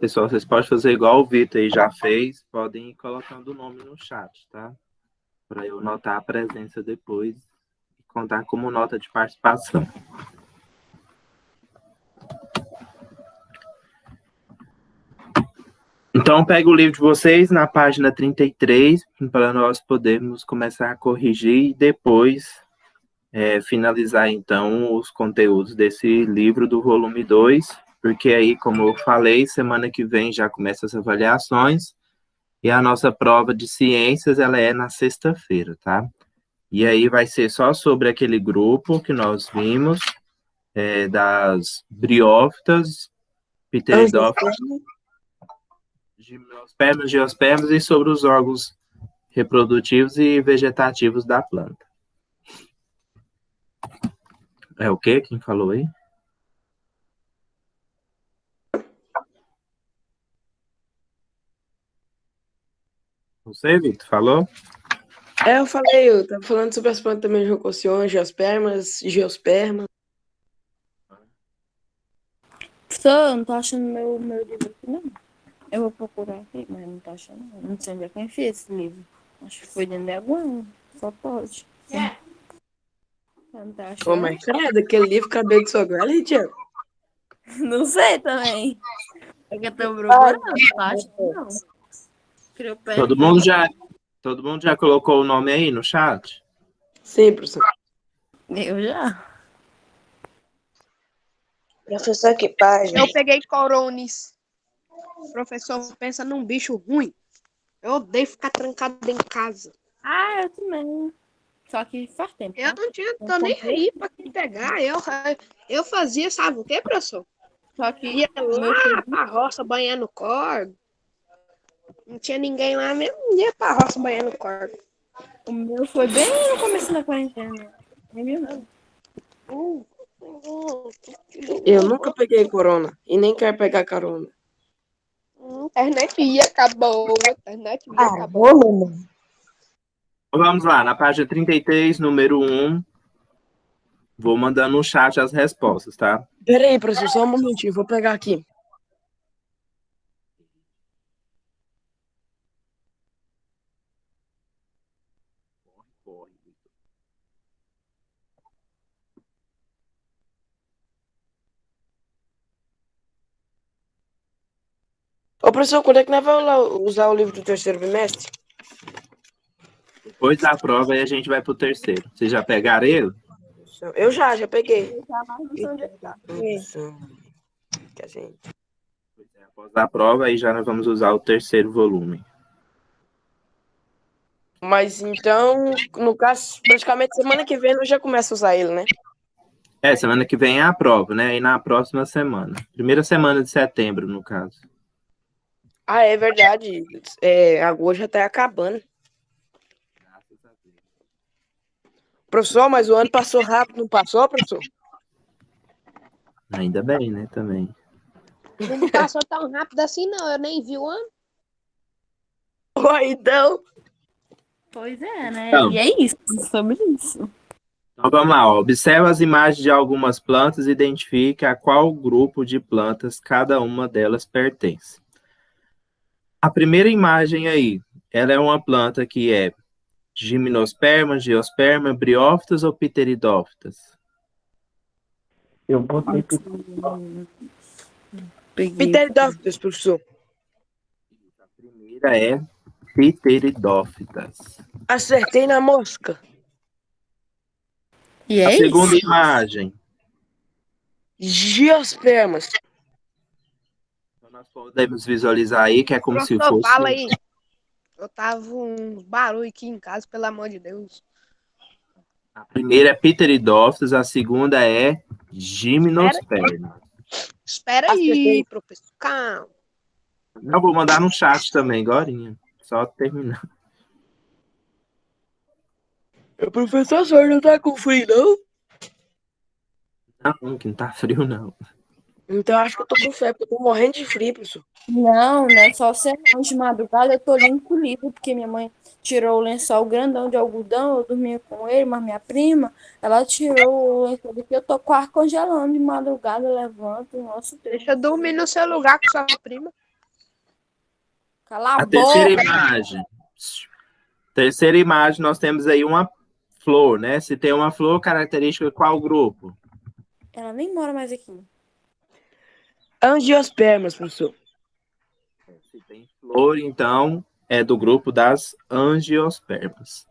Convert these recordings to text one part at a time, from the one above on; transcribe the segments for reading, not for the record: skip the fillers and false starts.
Pessoal, vocês podem fazer igual o Vitor aí já fez, podem ir colocando o nome no chat, tá? Para eu notar a presença depois e contar como nota de participação. Então, pega o livro de vocês na página 33, para nós podermos começar a corrigir e depois finalizar, então, os conteúdos desse livro do volume 2, porque aí, como eu falei, semana que vem já começam as avaliações e a nossa prova de ciências, ela é na sexta-feira, tá? E aí vai ser só sobre aquele grupo que nós vimos, das briófitas, pteridófitas, gimnospermas, geospermas e sobre os órgãos reprodutivos e vegetativos da planta. É o quê? Quem falou aí? Você, Vitor, falou? Eu falei, eu tava falando sobre as plantas também, joncociões, geospermas. Professor, eu não tô achando meu livro aqui, não. Eu vou procurar aqui, mas não tô achando, não. Não sei onde é que eu enfiei esse livro. Acho que foi dentro da água, só pode. Eu não tô Ô, achando. mas credo, aquele livro cabelo de sogra, Tiago. Não sei também. É que eu tô procurando, não acho que não. Criou perto. Todo mundo já colocou o nome aí no chat? Sim, professor. Eu já. Professor, que página? Eu peguei corones. O professor pensa num bicho ruim. Eu odeio ficar trancado em casa. Ah, eu também. Só que faz tempo. Eu Tá? não tô nem aí pra pegar. Eu fazia, sabe o que, professor? Só que Ia o meu lá pra roça banhando corda. Não tinha ninguém lá mesmo. Ia pra roça banhando corda. O meu foi bem no começo da quarentena. Nem viu, não. Eu nunca peguei corona e nem quero pegar carona. Internet ia, acabou. Internet ia, acabou. Mamãe. Então, vamos lá, na página 33, número 1. Vou mandando no chat as respostas, tá? Pera aí, professor, só um momentinho, vou pegar aqui. Ô, professor, quando é que nós vamos usar o livro do terceiro bimestre? Depois da prova, aí a gente vai pro terceiro. Vocês já pegaram ele? Eu já peguei. Que a gente... Após a prova, aí já nós vamos usar o terceiro volume. Mas então, no caso, praticamente semana que vem nós já começa a usar ele, né? Semana que vem é a prova, né? E na próxima semana. Primeira semana de setembro, no caso. Ah, é verdade. Agosto já tá acabando. Professor, mas o ano passou rápido, não passou, professor? Ainda bem, né? Também. Não passou tão rápido assim, não. Eu nem vi o ano. Então... Pois é, né? Então. E é isso, sobre isso. Então vamos lá, ó. Observa as imagens de algumas plantas e identifique a qual grupo de plantas cada uma delas pertence. A primeira imagem aí, ela é uma planta que é gimnosperma, geosperma, briófitas ou pteridófitas? Eu botei Pteridófitas, professor. A primeira é pteridófitas. Acertei na mosca. E A é segunda isso. imagem. Geospermas. Então nós podemos visualizar aí que é como se Professor, fosse... fala aí. Eu tava uns barulho aqui em casa, pelo amor de Deus. A primeira é pteridófitas, a segunda é gimnosperma. Espera aí, professor. Calma. Eu vou mandar no chat também, agorinha. Só terminar. O professor, o senhor não tá com frio, não? Não, que não tá frio, não. Então acho que eu tô com febre, eu tô morrendo de frio, professor. Não, né? Só ser de madrugada eu tô limpo o livro, porque minha mãe tirou o lençol grandão de algodão, eu dormia com ele, mas minha prima, ela tirou o lençol daqui, eu tô quase congelando de madrugada, eu levanto, nossa, Deixa eu dormir no seu lugar com sua prima. cala a A terceira boca. imagem. Terceira imagem, nós temos aí uma flor, né? Se tem uma flor característica, qual grupo? Ela nem mora mais aqui. Angiospermas, professor. Se tem flor, então é do grupo das angiospermas.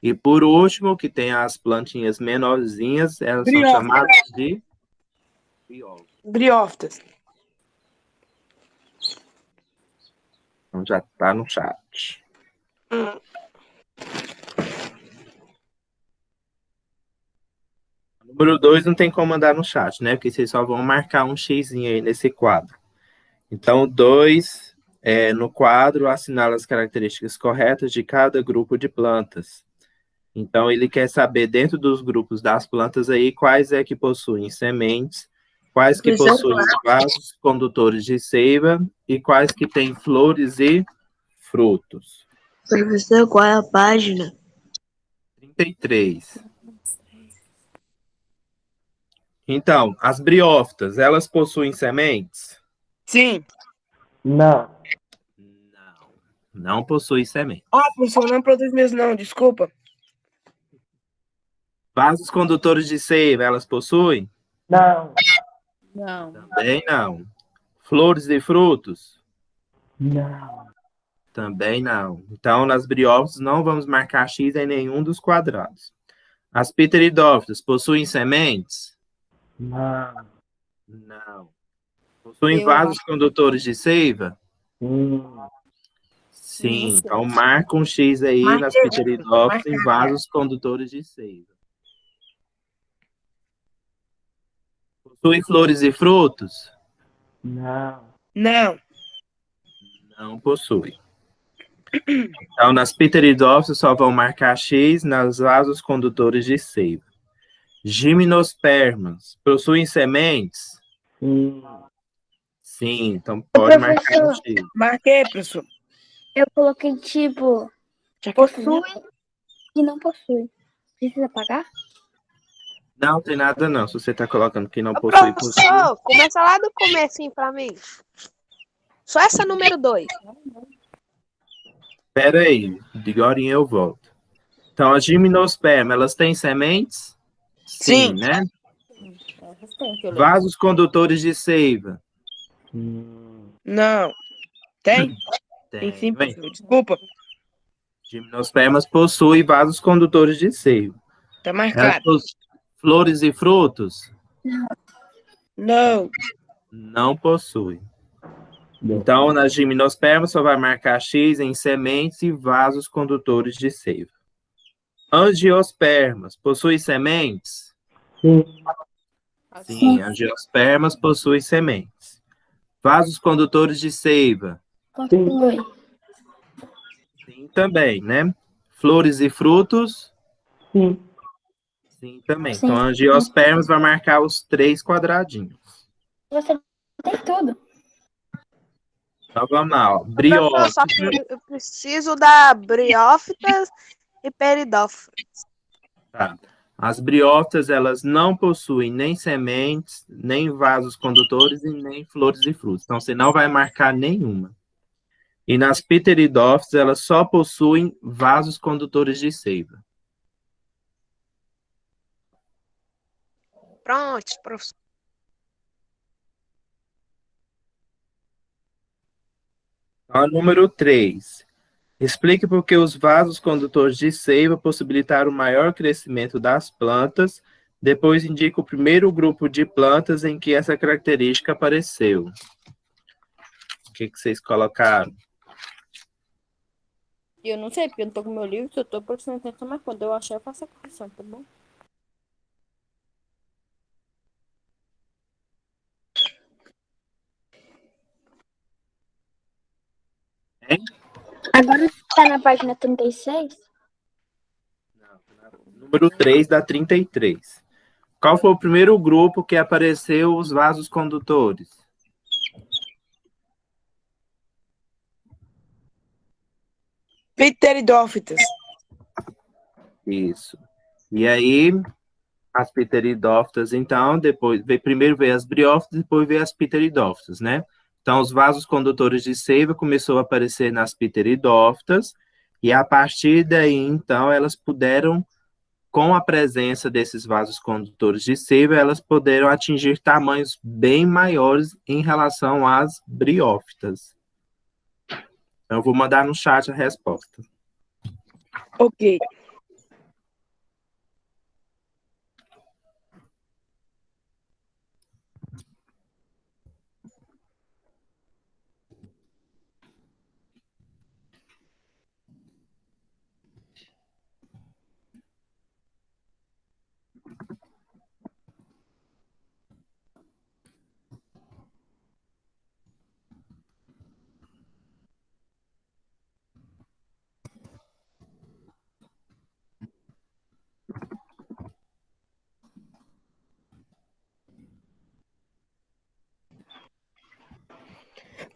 E por último, que tem as plantinhas menorzinhas, elas são Briófitas. chamadas de biófitas. Briófitas. Então já está no chat. Número 2 não tem como mandar no chat, né? Porque vocês só vão marcar um xizinho aí nesse quadro. Então, 2, no quadro, assinala as características corretas de cada grupo de plantas. Então, ele quer saber, dentro dos grupos das plantas aí, quais é que possuem sementes, quais que possuem vasos condutores de seiva e quais que têm flores e frutos. Professor, qual é a página? 33. Então, as briófitas, elas possuem sementes? Sim. Não. Não, não possuem sementes. Ó, professor, não produz mesmo não, desculpa. Vasos condutores de seiva, elas possuem? Não. Não. Também não. Flores e frutos? Não. Também não. Então, nas briófitas, não vamos marcar X em nenhum dos quadrados. As pteridófitas possuem sementes? Não. Não. Possuem Eu vasos condutores de seiva? Sim. Sim. Então, marca um X aí nas Marquei, pteridófitas em marquei. vasos condutores de seiva. Possui flores e frutos? Não. Não. Não possui. Então, nas pteridófitas só vão marcar X nas vasos condutores de seiva. Gimnospermas possuem sementes? Sim. Sim, então pode marcar um X. Marquei, professor. Eu coloquei tipo, Já que possui e não possui. Precisa pagar? Não tem nada não, se você está colocando que não possui. Professor, começa lá do comecinho pra mim. Só essa número 2. Espera aí, de agora eu volto. Então, as gimnospermas, elas têm sementes? Sim. Né? Essas tem que eu leio. Vasos condutores de seiva? Não. Tem? Tem sim, Vem. professor. Desculpa. Gimnospermas possuem vasos condutores de seiva. Tá Elas marcado. possuem flores e frutos? Não. Não possui. Então, nas gimnospermas só vai marcar X em sementes e vasos condutores de seiva. Angiospermas possui sementes? Sim, angiospermas possuem sementes. Vasos condutores de seiva? Possui. Sim, também, né? Flores e frutos? Sim. Sim, também. Sim. Então, angiospermas vai marcar os 3 quadradinhos. Você tem tudo. Então, vamos lá, ó. Professor, Briófitas. só que eu preciso da briófitas e peridófitas. Tá. As briófitas, elas não possuem nem sementes, nem vasos condutores e nem flores e frutos. Então, você não vai marcar nenhuma. E nas pteridófitas, elas só possuem vasos condutores de seiva. Pronto, professor. Então, número 3. Explique por que os vasos condutores de seiva possibilitaram o maior crescimento das plantas. Depois indica o primeiro grupo de plantas em que essa característica apareceu. O que vocês colocaram? Eu não sei, porque eu não tô com meu livro, se eu tô prestando atenção, mas quando eu achar, eu faço a correção, tá bom? Agora tá na página 36? Número 3 da 33. Qual foi o primeiro grupo que apareceu os vasos condutores? Pteridófitas. Isso. E aí, as pteridófitas, então, primeiro veio as briófitas, depois veio as pteridófitas, né? Então, os vasos condutores de seiva começou a aparecer nas pteridófitas, e a partir daí, então, elas puderam, com a presença desses vasos condutores de seiva, elas puderam atingir tamanhos bem maiores em relação às briófitas. Então, eu vou mandar no chat a resposta. Ok.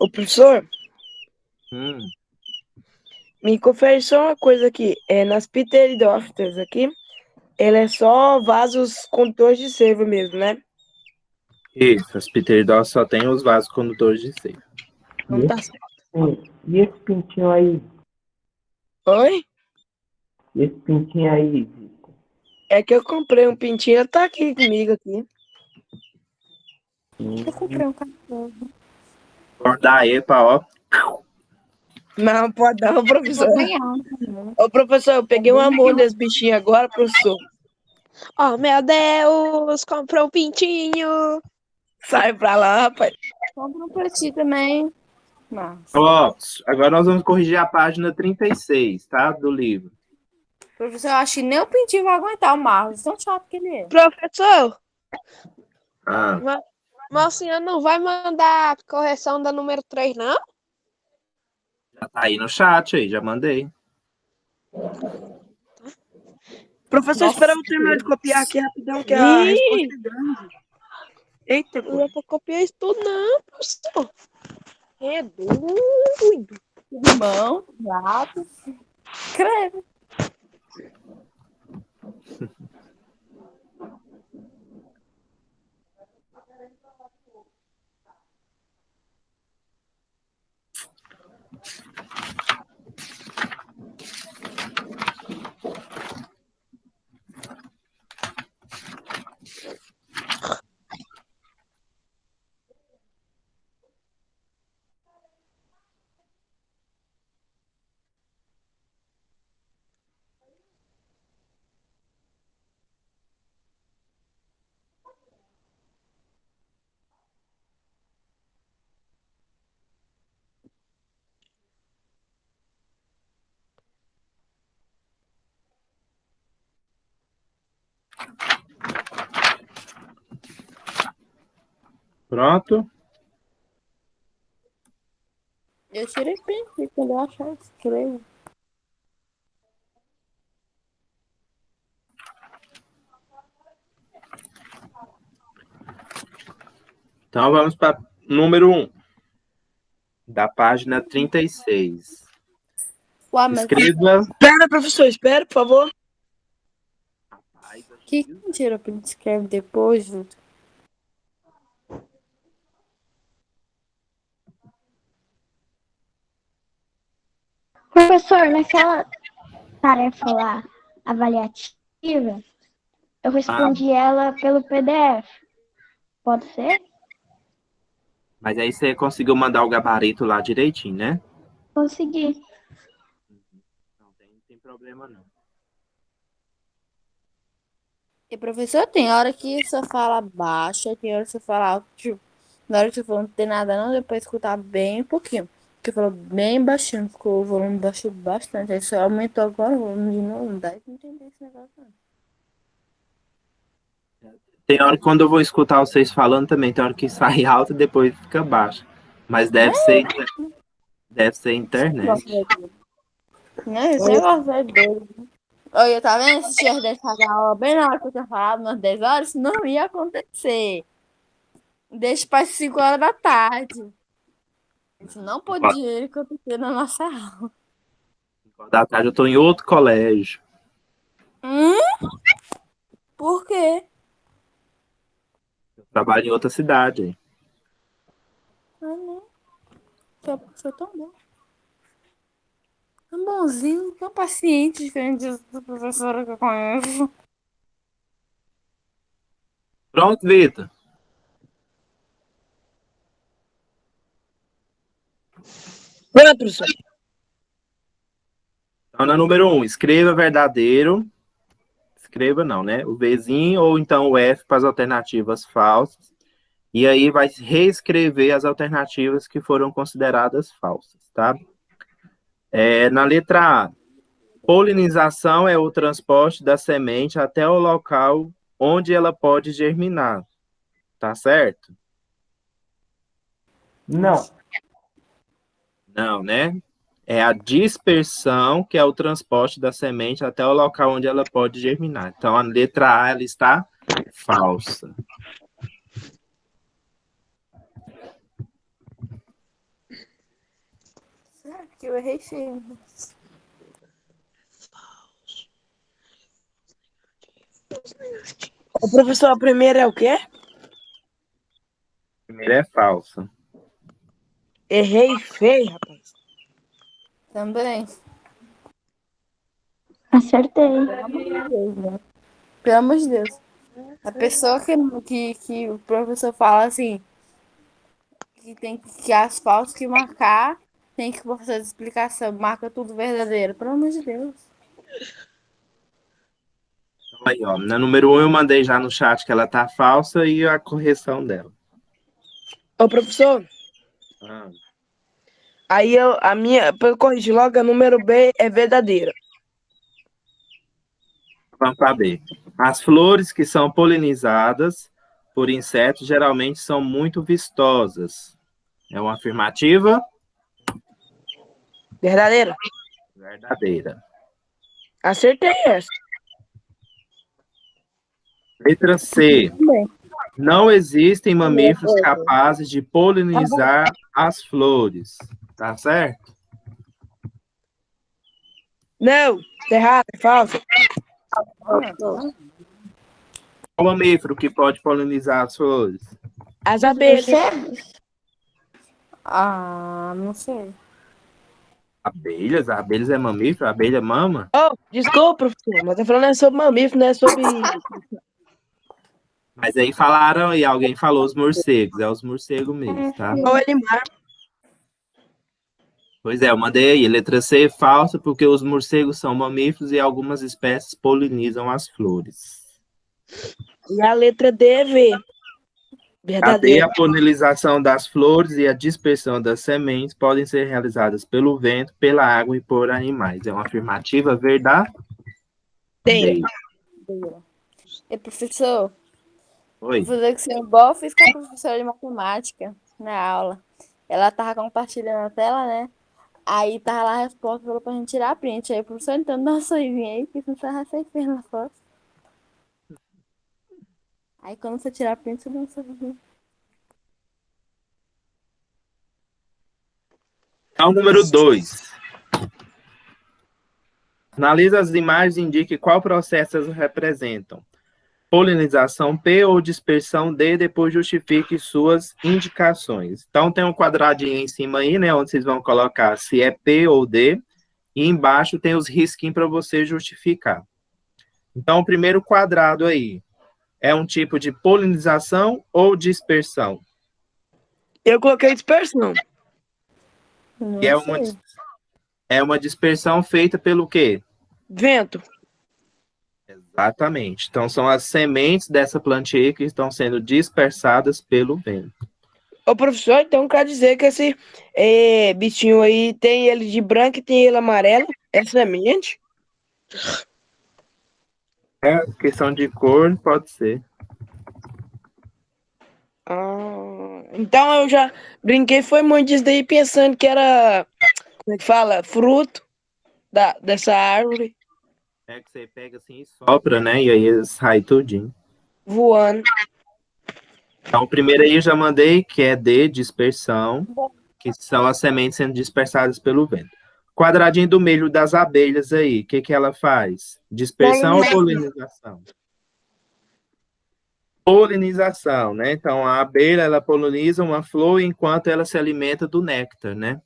Ô, professor, me confere só uma coisa aqui. Nas pteridófitas aqui, ela é só vasos condutores de seiva mesmo, né? Isso, as pteridófitas só tem os vasos condutores de seiva. Não tá certo. E esse pintinho aí? Oi? E esse pintinho aí, Vitor? É que eu comprei um pintinho, tá aqui comigo aqui. Eu comprei um cachorro. Acordar aí, ó. Não, pode não, professor. Vou ganhar um também. Ô, professor, eu peguei um amor desse bichinho agora, professor. Oh, meu Deus, comprou um pintinho. Sai pra lá, rapaz. Compra um pra ti também. Mas, Ó, agora nós vamos corrigir a página 36, tá? Do livro. professor, eu acho que nem o pintinho vai aguentar o Marlos. Tão chato que ele é. Professor, Ah, mas o senhor não vai mandar a correção da número 3, não? já tá aí no chat aí, já mandei. Professor, Nossa, espera eu terminar de copiar aqui rapidão, que a Ih! resposta é grande. Eita, Não é pra copiar isso tudo, não, professor. É doido. irmão, gato. Escreve. Pronto? Eu tirei print quando eu achar escrevo. Então vamos para número 1, da página 36. Ué, mas Escreva. Espera, professor, espera, por favor. que tira o print e escreve depois, Vitor? Professor, naquela tarefa lá, avaliativa, eu respondi ela pelo PDF. Pode ser? Mas aí você conseguiu mandar o gabarito lá direitinho, né? Consegui. Não tem problema não. E professor, tem hora que você fala baixo, tem hora que você fala alto, tipo, na hora que você falou não tem nada não, depois escutar bem pouquinho. Porque falou bem baixinho, ficou o volume baixou bastante. Aí você aumentou agora o volume de novo, não dá pra entender esse negócio não. Tem hora que quando eu vou escutar vocês falando também, tem hora que sai alto e depois fica baixo. Mas deve ser internet. Né? Esse negócio é doido. Olha, tá vendo? Se tivesse deixado a aula bem na hora que eu tinha falado, umas 10 horas, isso não ia acontecer. Deixa para as 5 horas da tarde. Isso não podia acontecer na nossa aula. Da tarde eu tô em outro colégio. Por quê? Eu trabalho em outra cidade. Ah, não. Seu professor tão bom. Tão bonzinho, tão paciente, diferente da professora que eu conheço. Pronto, Vitor. Pronto, professor. Então, na número 1, escreva verdadeiro. Escreva não, né? O Vzinho ou então o F para as alternativas falsas. E aí vai reescrever as alternativas que foram consideradas falsas, tá? Na letra A, polinização é o transporte da semente até o local onde ela pode germinar. Tá certo? Não. Não, né? É a dispersão, que é o transporte da semente até o local onde ela pode germinar. Então, a letra A ela está falsa. Será que eu errei feio? O professor, a primeira é o quê? Primeiro é falsa. Errei feio, rapaz. Também. Acertei. Pelo amor de Deus, né? Pelo amor de Deus. A pessoa que o professor fala assim, que tem que as faltas que marcar, tem que fazer a explicação, marca tudo verdadeiro. Pelo amor de Deus. Então, aí, ó, na número 1 eu mandei já no chat que ela tá falsa e a correção dela. Ô, professor, Ah, aí pra eu corrigir logo, a número B é verdadeira. vamos para B. As flores que são polinizadas por insetos geralmente são muito vistosas. É uma afirmativa Verdadeira. verdadeira. Acertei essa. Letra C. Não existem mamíferos capazes de polinizar as flores. Tá certo? Não, tá errado, é falso. Qual mamífero que pode polinizar as flores? As abelhas. Ah, não sei. Abelhas? Abelhas é mamífero? A abelha mama? Oh, desculpa, professor, mas eu falando é sobre mamífero, não é sobre... Mas aí falaram e alguém falou os morcegos. É os morcegos mesmo, tá? Ou animar. Pois é, eu mandei aí. Letra C é falsa porque os morcegos são mamíferos e algumas espécies polinizam as flores. E a letra D é V. Cadê Verdadeira. a polinização das flores e a dispersão das sementes podem ser realizadas pelo vento, pela água e por animais. É uma afirmativa verdadeira. Tem. E professor, Oi. vou fazer que você igual eu fiz com a professora de matemática na aula. Ela tava compartilhando a tela, né? Aí tava lá a resposta, falou pra gente tirar a print. Aí o professor então dá uma sorrisinha aí, porque não tava sem ferro na foto. Aí quando você tirar a print, você dá uma sorrisinha. Então, número 2. Analise as imagens e indique qual processo elas representam. Polinização P ou dispersão D, depois justifique suas indicações. Então, tem um quadradinho em cima aí, né, onde vocês vão colocar se é P ou D, e embaixo tem os risquinhos para você justificar. Então, o primeiro quadrado aí é um tipo de polinização ou dispersão? Eu coloquei dispersão. Não E sei. é uma dispersão feita pelo quê? Vento. Exatamente. Então, são as sementes dessa plantinha que estão sendo dispersadas pelo vento. Ô, professor, então quer dizer que esse bichinho aí tem ele de branco e tem ele amarelo? É semente? É questão de cor, pode ser. Então eu já brinquei, foi muito disso daí, pensando que era, como é que fala? Fruto dessa árvore. É que você pega assim e sopra, né? E aí sai tudinho. Voando. Então, o primeiro aí eu já mandei, que é de dispersão, que são as sementes sendo dispersadas pelo vento. Quadradinho do meio das abelhas aí, o que que ela faz? Dispersão ou polinização? Polinização, né? Então, a abelha, ela poliniza uma flor enquanto ela se alimenta do néctar, né?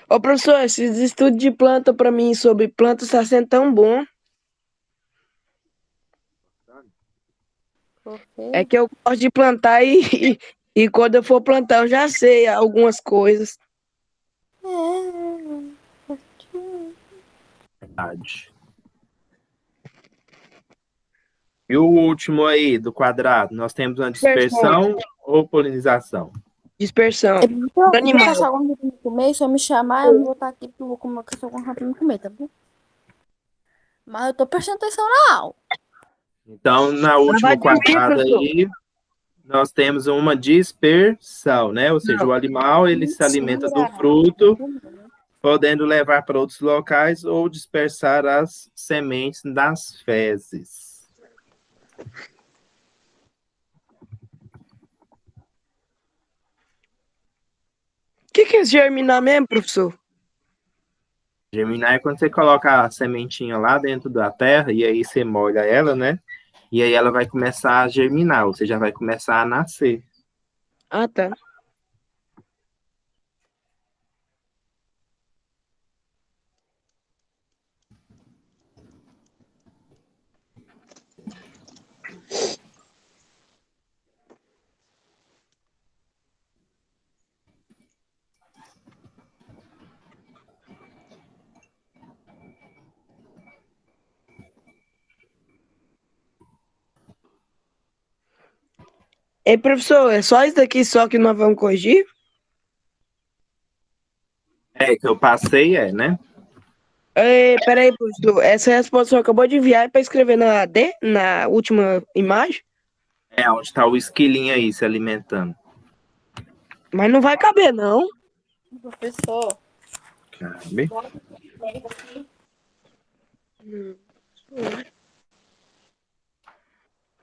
Ô, professor, esses estudos de planta para mim sobre plantas está sendo tão bom. Por quê? É que eu gosto de plantar e quando eu for plantar eu já sei algumas coisas. Verdade. E o último aí, do quadrado, nós temos uma dispersão ou polinização? Dispersão. Se Animal. eu achar alguma coisa pra comer, se eu me chamar, eu não vou estar aqui porque eu vou comer caçar alguma coisa pra me comer, tá bom? Mas eu tô prestando atenção na aula. Então, na última vai dormir, quadrada professor. aí, nós temos uma dispersão, né? Ou seja, o animal, ele se alimenta do fruto, podendo levar para outros locais ou dispersar as sementes das fezes. O que é germinar mesmo, professor? Germinar é quando você coloca a sementinha lá dentro da terra e aí você molha ela, né? E aí ela vai começar a germinar, ou seja, vai começar a nascer. Ah, tá. Ei, professor, é só isso daqui só que nós vamos corrigir? É, que eu passei, né? Ei, peraí, professor. Essa resposta só acabou de enviar para escrever na AD, na última imagem, É, onde está o esquilinho aí se alimentando. mas não vai caber, não. Professor. Cabe.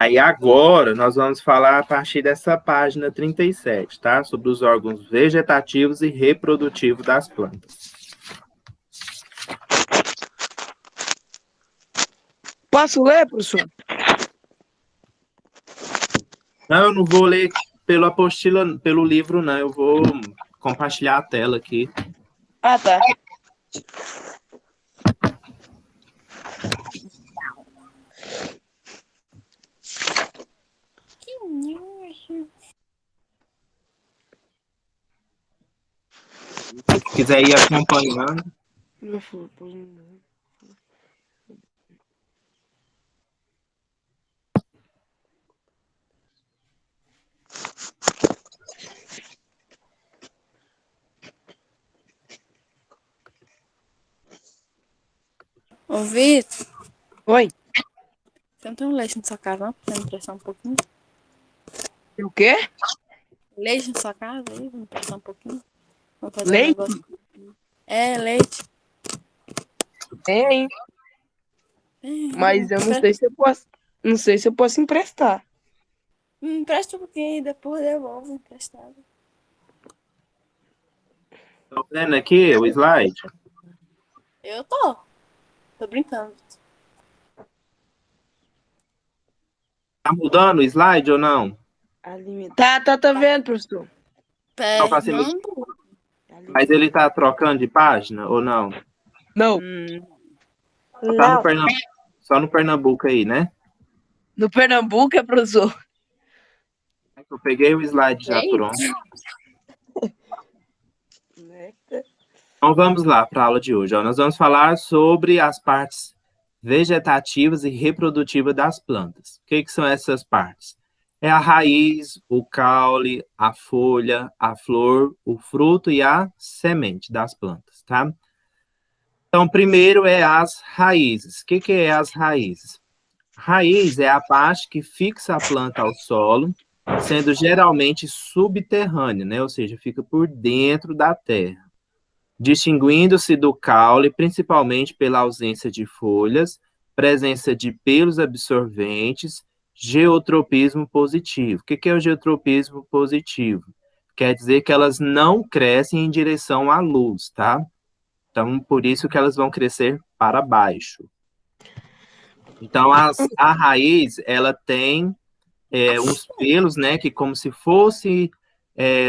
Aí agora nós vamos falar a partir dessa página 37, tá? Sobre os órgãos vegetativos e reprodutivos das plantas. Posso ler, professor? Não, eu não vou ler pela apostila, pelo livro, não. Eu vou compartilhar a tela aqui. Ah, tá. Se quiser ir acompanhando. Ô, Vitor, Oi. você não tem um leite na sua casa, não? Pra me emprestar um pouquinho? O quê? Leite na sua casa aí? Vamos emprestar um pouquinho? Vamos fazer Leite? um negócio. É, leite. Tem, mas eu não sei se eu posso. Não sei se eu posso emprestar. Me empresta um pouquinho aí, depois devolvo emprestado. Tô vendo aqui o slide. Eu tô. Tô brincando. Tá mudando o slide ou não? Tá vendo, professor? Não, pra cima. Fernando? Mas ele tá trocando de página ou não? Não. Tá no só no Pernambuco aí, né? No Pernambuco é, professor? Eu peguei o slide já pronto. Então vamos lá para a aula de hoje. Ó. Nós vamos falar sobre as partes vegetativas e reprodutivas das plantas. O que são essas partes? É a raiz, o caule, a folha, a flor, o fruto e a semente das plantas, tá? Então, primeiro é as raízes. O que é as raízes? Raiz é a parte que fixa a planta ao solo, sendo geralmente subterrânea, né? Ou seja, fica por dentro da terra. distinguindo-se do caule principalmente pela ausência de folhas, presença de pelos absorventes, geotropismo positivo. O que é o geotropismo positivo? Quer dizer que elas não crescem em direção à luz, tá? Então, por isso que elas vão crescer para baixo. Então, a raiz, ela tem uns pelos, né, que como se fosse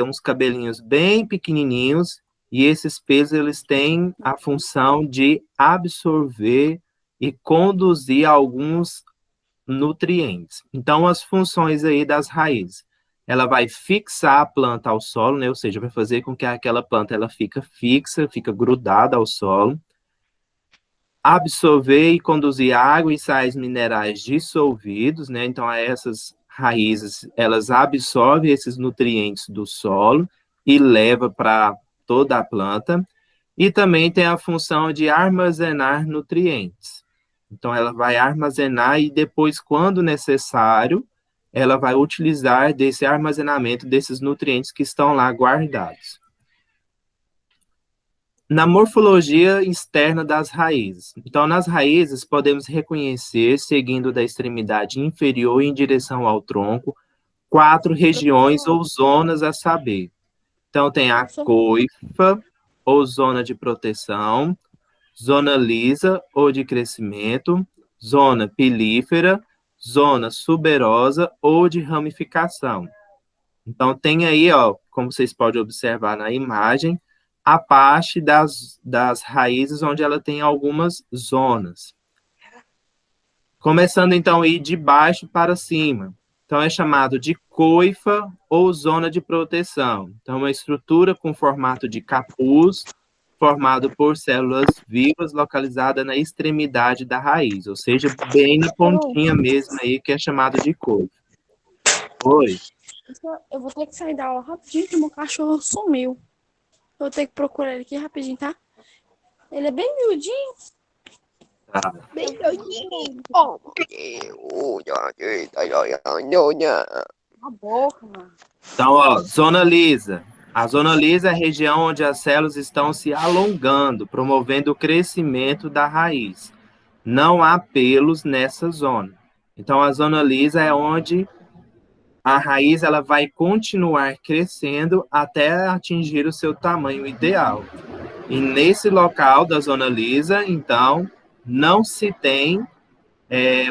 uns cabelinhos bem pequenininhos, e esses pelos, eles têm a função de absorver e conduzir alguns nutrientes. Então, as funções aí das raízes, ela vai fixar a planta ao solo, né, ou seja, vai fazer com que aquela planta ela fica fixa, fica grudada ao solo, absorver e conduzir água e sais minerais dissolvidos, né? Então, essas raízes, elas absorvem esses nutrientes do solo e levam para toda a planta. E também tem a função de armazenar nutrientes. Então, ela vai armazenar e depois, quando necessário, ela vai utilizar desse armazenamento desses nutrientes que estão lá guardados. Na morfologia externa das raízes. Então, nas raízes, podemos reconhecer, seguindo da extremidade inferior em direção ao tronco, 4 regiões ou zonas a saber. Então, tem a coifa, ou zona de proteção, zona lisa, ou de crescimento, zona pilífera, zona suberosa, ou de ramificação. Então, tem aí, ó, como vocês podem observar na imagem, a parte das raízes onde ela tem algumas zonas. Começando, então, aí de baixo para cima. Então, é chamado de coifa ou zona de proteção. Então, uma estrutura com formato de capuz, formado por células vivas localizada na extremidade da raiz, ou seja, bem na pontinha mesmo aí, que é chamado de coifa. Oi. Eu vou ter que sair da aula rapidinho, que meu cachorro sumiu. Eu vou ter que procurar ele aqui rapidinho, tá? Ele é bem miudinho. Tá. Bem miudinho. A boca, mano. Então, ó, zona lisa. A zona lisa é a região onde as células estão se alongando, promovendo o crescimento da raiz. Não há pelos nessa zona. Então, a zona lisa é onde a raiz ela vai continuar crescendo até atingir o seu tamanho ideal. E nesse local da zona lisa, então, não se tem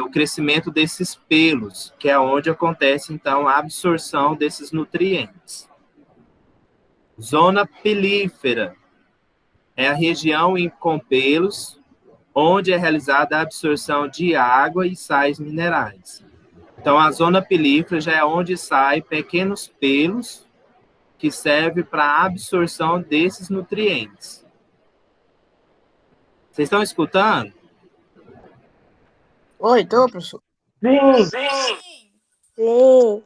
o crescimento desses pelos, que é onde acontece, então, a absorção desses nutrientes. Zona pilífera é a região com pelos, onde é realizada a absorção de água e sais minerais. Então, a zona pilífera já é onde saem pequenos pelos que servem para a absorção desses nutrientes. Vocês estão escutando? Oi, tô, professor? Sim.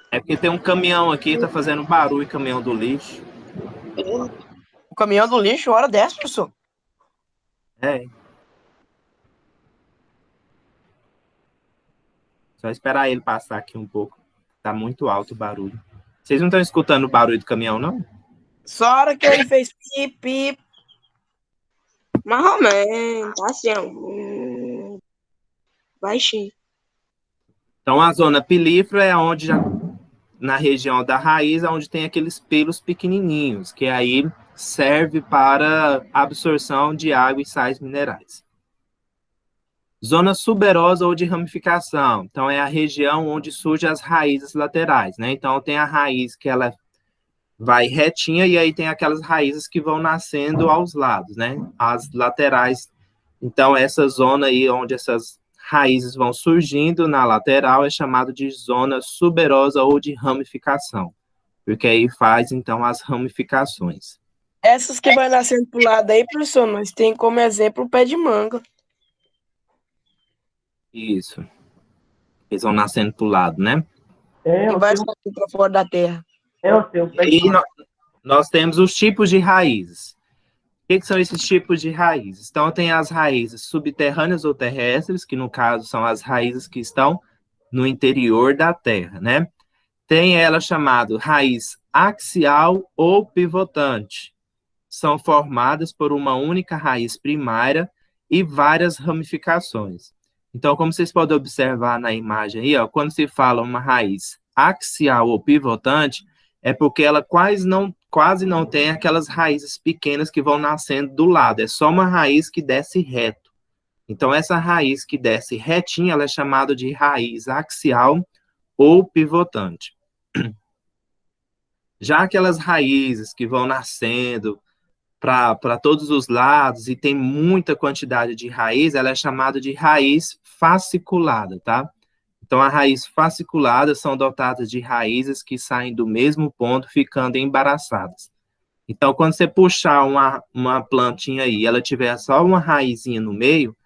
É porque tem um caminhão aqui, tá fazendo barulho, caminhão do lixo. O caminhão do lixo, hora dessa, professor? É. Só esperar ele passar aqui um pouco. Tá muito alto o barulho. Vocês não estão escutando o barulho do caminhão, não? Só a hora que ele fez pip. Mais ou menos, tá assim, ó. Baixinho. Então, a zona pilífera é onde já, na região da raiz, onde tem aqueles pelos pequenininhos, que aí serve para absorção de água e sais minerais. Zona suberosa ou de ramificação. Então, é a região onde surgem as raízes laterais, né? Então, tem a raiz que ela vai retinha e aí tem aquelas raízes que vão nascendo aos lados, né? As laterais. Então, essa zona aí onde essas raízes vão surgindo na lateral é chamado de zona suberosa ou de ramificação, porque aí faz, então, as ramificações. Essas que vai nascendo pro lado aí, professor, nós tem como exemplo o pé de manga. Isso. Eles vão nascendo para o lado, né? E vai sair para fora da terra. E nós temos os tipos de raízes. O que são esses tipos de raízes? Então, tem as raízes subterrâneas ou terrestres, que no caso são as raízes que estão no interior da terra, né? Tem ela chamada raiz axial ou pivotante. são formadas por uma única raiz primária e várias ramificações. Então, como vocês podem observar na imagem aí, ó, quando se fala uma raiz axial ou pivotante, é porque ela quase não tem aquelas raízes pequenas que vão nascendo do lado, é só uma raiz que desce reto. Então, essa raiz que desce retinha, ela é chamada de raiz axial ou pivotante. Já aquelas raízes que vão nascendo para todos os lados e tem muita quantidade de raiz, ela é chamada de raiz fasciculada, tá? Então, a raiz fasciculada são dotadas de raízes que saem do mesmo ponto, ficando embaraçadas. Então, quando você puxar uma plantinha aí, ela tiver só uma raizinha no meio,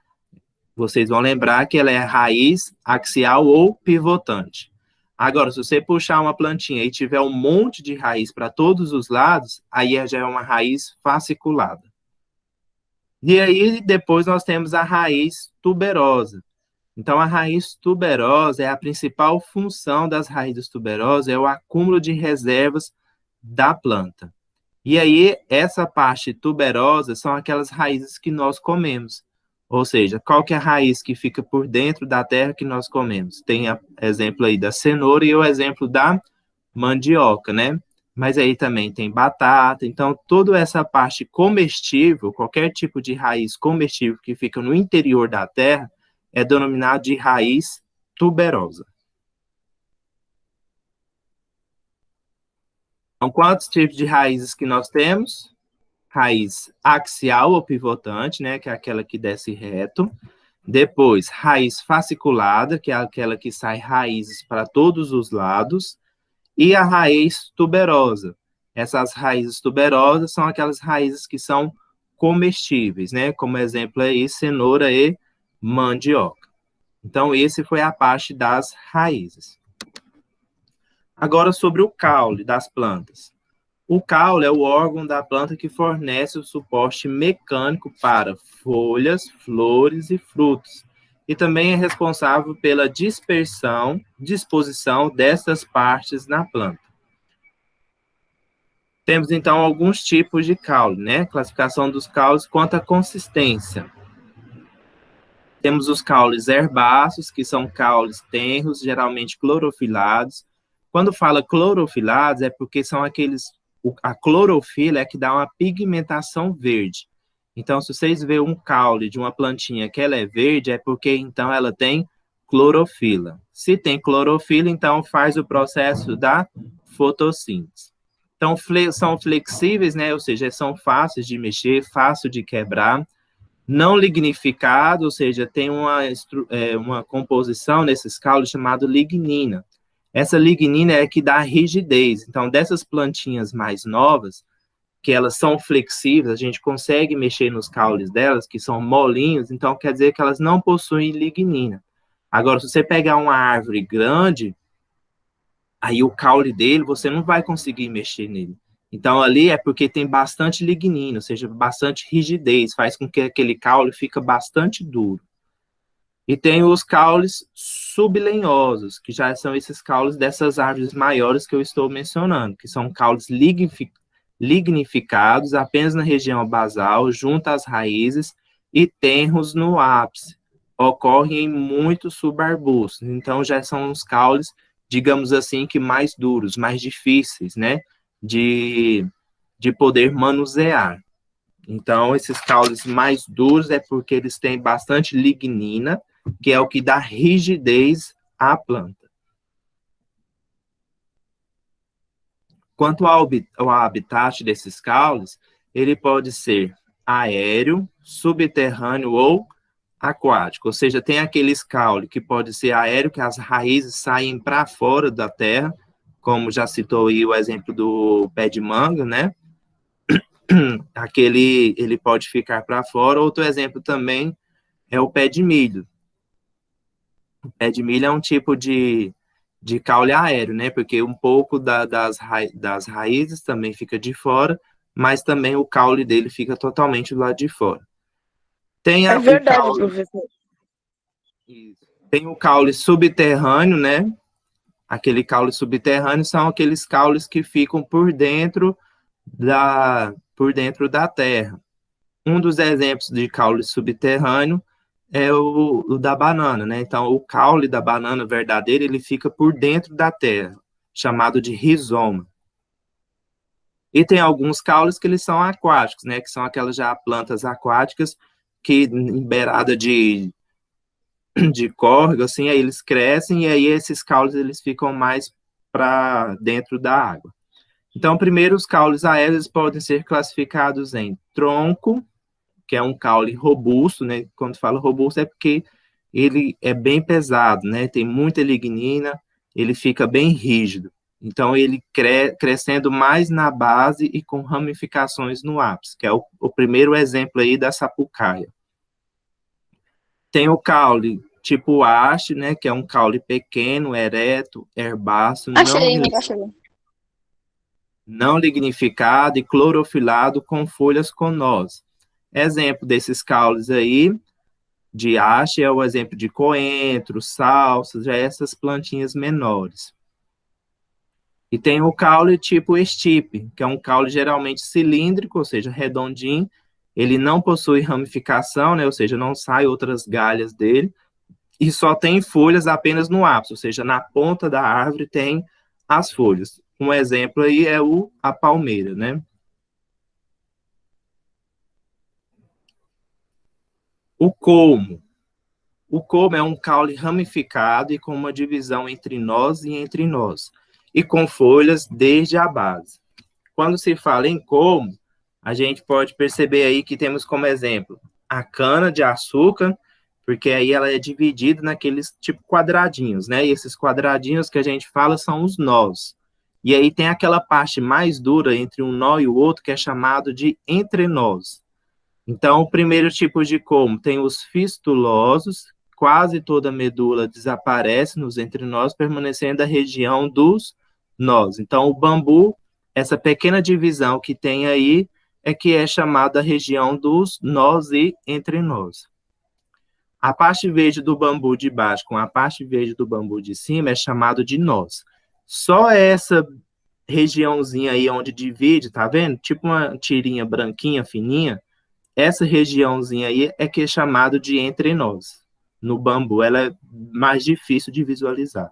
vocês vão lembrar que ela é raiz axial ou pivotante. Agora, se você puxar uma plantinha e tiver um monte de raiz para todos os lados, aí já é uma raiz fasciculada. E aí, depois nós temos a raiz tuberosa. Então, a raiz tuberosa é a principal função das raízes tuberosas, é o acúmulo de reservas da planta. E aí, essa parte tuberosa são aquelas raízes que nós comemos. Ou seja, qual que é a raiz que fica por dentro da terra que nós comemos? Tem o exemplo aí da cenoura e o exemplo da mandioca, né? Mas aí também tem batata. Então, toda essa parte comestível, qualquer tipo de raiz comestível que fica no interior da terra, é denominado de raiz tuberosa. Então, quantos tipos de raízes que nós temos? Raiz axial ou pivotante, né, que é aquela que desce reto. Depois, raiz fasciculada, que é aquela que sai raízes para todos os lados. E a raiz tuberosa. Essas raízes tuberosas são aquelas raízes que são comestíveis, né, como exemplo aí, cenoura e mandioca. Então, esse foi a parte das raízes. Agora, sobre o caule das plantas. O caule é o órgão da planta que fornece o suporte mecânico para folhas, flores e frutos. E também é responsável pela disposição dessas partes na planta. Temos, então, alguns tipos de caule, né? Classificação dos caules quanto à consistência. Temos os caules herbáceos, que são caules tenros, geralmente clorofilados. Quando fala clorofilados, é porque são aqueles... A clorofila é que dá uma pigmentação verde. Então, se vocês verem um caule de uma plantinha que ela é verde, é porque, então, ela tem clorofila. Se tem clorofila, então, faz o processo da fotossíntese. Então, são flexíveis, né? Ou seja, são fáceis de mexer, fácil de quebrar. Não lignificado, ou seja, tem uma composição nesses caules chamada lignina. Essa lignina é que dá rigidez. Então, dessas plantinhas mais novas, que elas são flexíveis, a gente consegue mexer nos caules delas, que são molinhos, então quer dizer que elas não possuem lignina. Agora, se você pegar uma árvore grande, aí o caule dele, você não vai conseguir mexer nele. Então, ali é porque tem bastante lignina, ou seja, bastante rigidez, faz com que aquele caule fique bastante duro. E tem os caules sublenhosos, que já são esses caules dessas árvores maiores que eu estou mencionando, que são caules lignificados apenas na região basal, junto às raízes, e tenros no ápice. Ocorrem em muitos subarbustos. Então, já são os caules, digamos assim, que mais duros, mais difíceis, né, de poder manusear. Então, esses caules mais duros é porque eles têm bastante lignina, que é o que dá rigidez à planta. Quanto ao habitat desses caules, ele pode ser aéreo, subterrâneo ou aquático. Ou seja, tem aqueles caules que pode ser aéreo, que as raízes saem para fora da terra, como já citou aí o exemplo do pé de manga, né? Ele pode ficar para fora. Outro exemplo também é o pé de milho. O pé de milho é um tipo de caule aéreo, né? Porque um pouco das raízes também fica de fora, mas também o caule dele fica totalmente do lado de fora. É verdade, professor. Tem o caule subterrâneo, né? Aquele caule subterrâneo são aqueles caules que ficam por dentro por dentro da terra. Um dos exemplos de caule subterrâneo é o da banana, né? Então, o caule da banana verdadeiro, ele fica por dentro da terra, chamado de rizoma. E tem alguns caules que eles são aquáticos, né? Que são aquelas já plantas aquáticas que em beirada de córrego, assim, aí eles crescem e aí esses caules eles ficam mais para dentro da água. Então, primeiro, os caules aéreos podem ser classificados em tronco, que é um caule robusto, né? Quando fala robusto é porque ele é bem pesado, né? Tem muita lignina, ele fica bem rígido. Então, ele crescendo mais na base e com ramificações no ápice, que é o primeiro exemplo aí da sapucaia. Tem o caule tipo haste, né? Que é um caule pequeno, ereto, herbáceo, Achei. não lignificado e clorofilado com folhas conosas. Exemplo desses caules aí, de haste, é o exemplo de coentro, salsas, já essas plantinhas menores. E tem o caule tipo estipe, que é um caule geralmente cilíndrico, ou seja, redondinho, ele não possui ramificação, né, ou seja, não sai outras galhas dele, e só tem folhas apenas no ápice, ou seja, na ponta da árvore tem as folhas. Um exemplo aí é a palmeira, né? O colmo. O colmo é um caule ramificado e com uma divisão entre nós e entre nós, e com folhas desde a base. Quando se fala em colmo, a gente pode perceber aí que temos como exemplo a cana de açúcar, porque aí ela é dividida naqueles tipo quadradinhos, né? E esses quadradinhos que a gente fala são os nós. E aí tem aquela parte mais dura entre um nó e o outro que é chamado de entrenós. Então, o primeiro tipo de colmo tem os fistulosos, quase toda a medula desaparece nos entrenós, permanecendo a região dos nós. Então, o bambu, essa pequena divisão que tem aí, é que é chamada a região dos nós e entrenós. A parte verde do bambu de baixo com a parte verde do bambu de cima é chamado de nós. Só essa regiãozinha aí onde divide, tá vendo? Tipo uma tirinha branquinha, fininha, essa regiãozinha aí é que é chamado de entrenós. No bambu, ela é mais difícil de visualizar.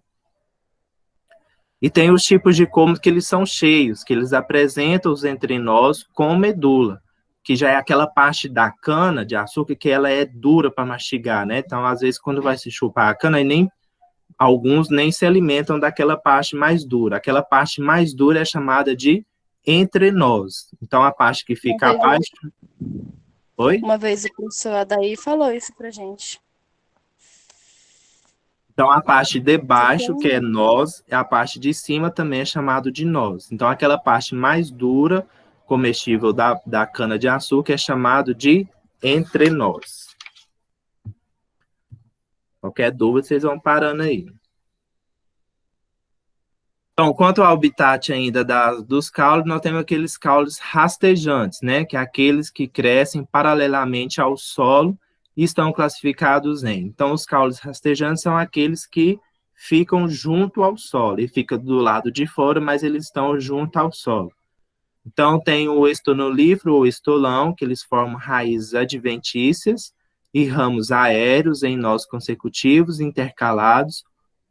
E tem os tipos de colmos que eles são cheios, que eles apresentam os entrenós com medula, que já é aquela parte da cana de açúcar que ela é dura para mastigar, né? Então, às vezes, quando vai se chupar a cana, alguns nem se alimentam daquela parte mais dura. Aquela parte mais dura é chamada de entrenós. Então, a parte que fica abaixo... Oi? Uma vez o professor Adair falou isso pra gente. Então, a parte de baixo, que é nós, a parte de cima também é chamado de nós. Então, aquela parte mais dura, comestível da cana-de-açúcar, é chamado de entrenós. Qualquer dúvida, vocês vão parando aí. Então, quanto ao habitat ainda dos caules, nós temos aqueles caules rastejantes, né? Que é aqueles que crescem paralelamente ao solo e estão classificados em. Então, os caules rastejantes são aqueles que ficam junto ao solo, e fica do lado de fora, mas eles estão junto ao solo. Então, tem o estonolífero ou estolão, que eles formam raízes adventícias e ramos aéreos em nós consecutivos, intercalados,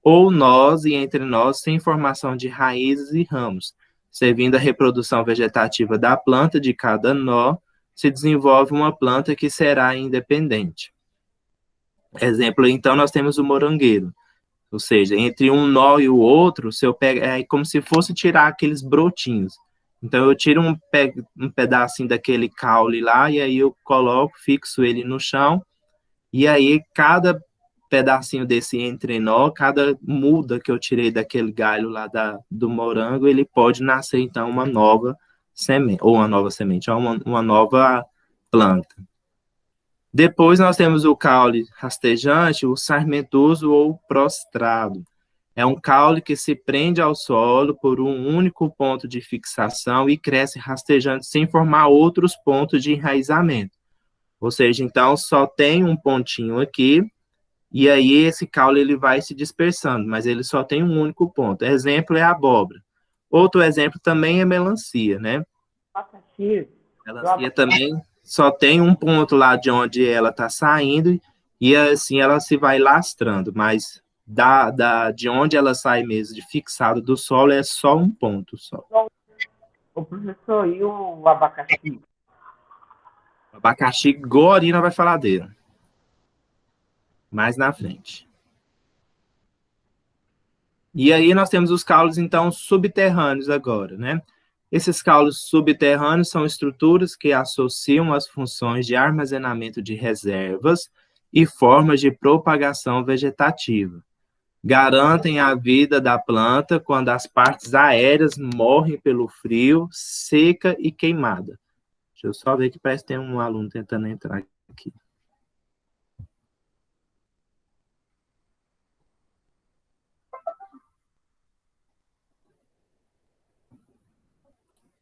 ou nós e entre nós sem formação de raízes e ramos, servindo a reprodução vegetativa da planta de cada nó, se desenvolve uma planta que será independente. Exemplo, então, nós temos o morangueiro, ou seja, entre um nó e o outro, se eu pego, é como se fosse tirar aqueles brotinhos. Então, eu tiro um pedacinho daquele caule lá, e aí eu coloco, fixo ele no chão, e aí cada pedacinho desse entrenó, cada muda que eu tirei daquele galho lá do morango, ele pode nascer, então, uma nova semente, ou uma nova planta. Depois nós temos o caule rastejante, o sarmentoso ou prostrado. É um caule que se prende ao solo por um único ponto de fixação e cresce rastejante sem formar outros pontos de enraizamento. Ou seja, então, só tem um pontinho aqui, e aí esse caule ele vai se dispersando, mas ele só tem um único ponto. Exemplo é a abóbora. Outro exemplo também é melancia, né? Melancia também só tem um ponto lá de onde ela está saindo, e assim ela se vai lastrando, mas de onde ela sai mesmo, de fixado do solo, é só um ponto só. O professor, e o abacaxi? O abacaxi, Gorina vai falar dele. Mais na frente. E aí nós temos os caules, então, subterrâneos agora, né? Esses caules subterrâneos são estruturas que associam as funções de armazenamento de reservas e formas de propagação vegetativa. Garantem a vida da planta quando as partes aéreas morrem pelo frio, seca e queimada. Deixa eu só ver que parece que tem um aluno tentando entrar aqui.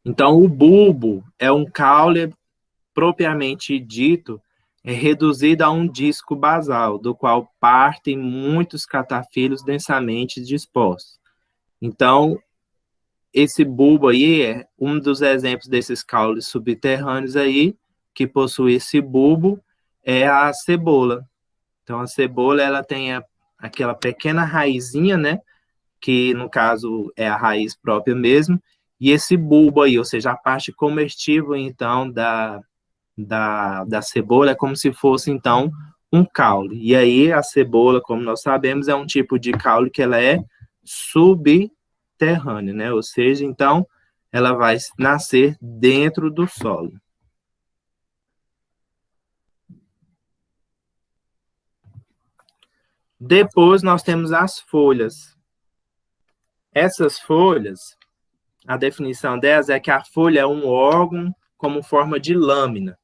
Então, o bulbo é um caule propriamente dito, é reduzido a um disco basal, do qual partem muitos catafilhos densamente dispostos. Então, esse bulbo aí é um dos exemplos desses caules subterrâneos aí, que possui esse bulbo, é a cebola. Então, a cebola, ela tem aquela pequena raizinha, né, que no caso é a raiz própria mesmo, e esse bulbo aí, ou seja, a parte comestível, então, da cebola é como se fosse, então, um caule. E aí, a cebola, como nós sabemos, é um tipo de caule que ela é subterrânea, né? Ou seja, então, ela vai nascer dentro do solo. Depois, nós temos as folhas. Essas folhas, a definição delas é que a folha é um órgão como forma de lâmina,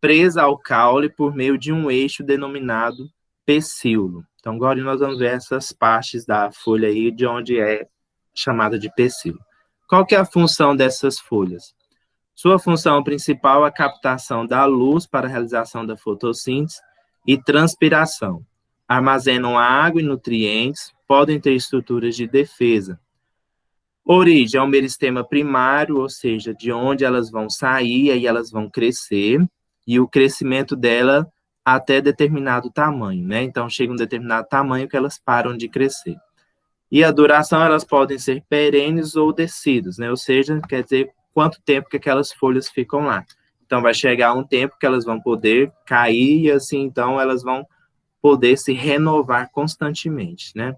presa ao caule por meio de um eixo denominado pecíolo. Então, agora nós vamos ver essas partes da folha aí, de onde é chamada de pecíolo. Qual que é a função dessas folhas? Sua função principal é a captação da luz para a realização da fotossíntese e transpiração. Armazenam água e nutrientes, podem ter estruturas de defesa. Origem é o meristema primário, ou seja, de onde elas vão sair, aí elas vão crescer, e o crescimento dela até determinado tamanho, né? Então, chega um determinado tamanho que elas param de crescer. E a duração, elas podem ser perenes ou decíduas, né? Ou seja, quer dizer, quanto tempo que aquelas folhas ficam lá. Então, vai chegar um tempo que elas vão poder cair, e assim, então, elas vão poder se renovar constantemente, né?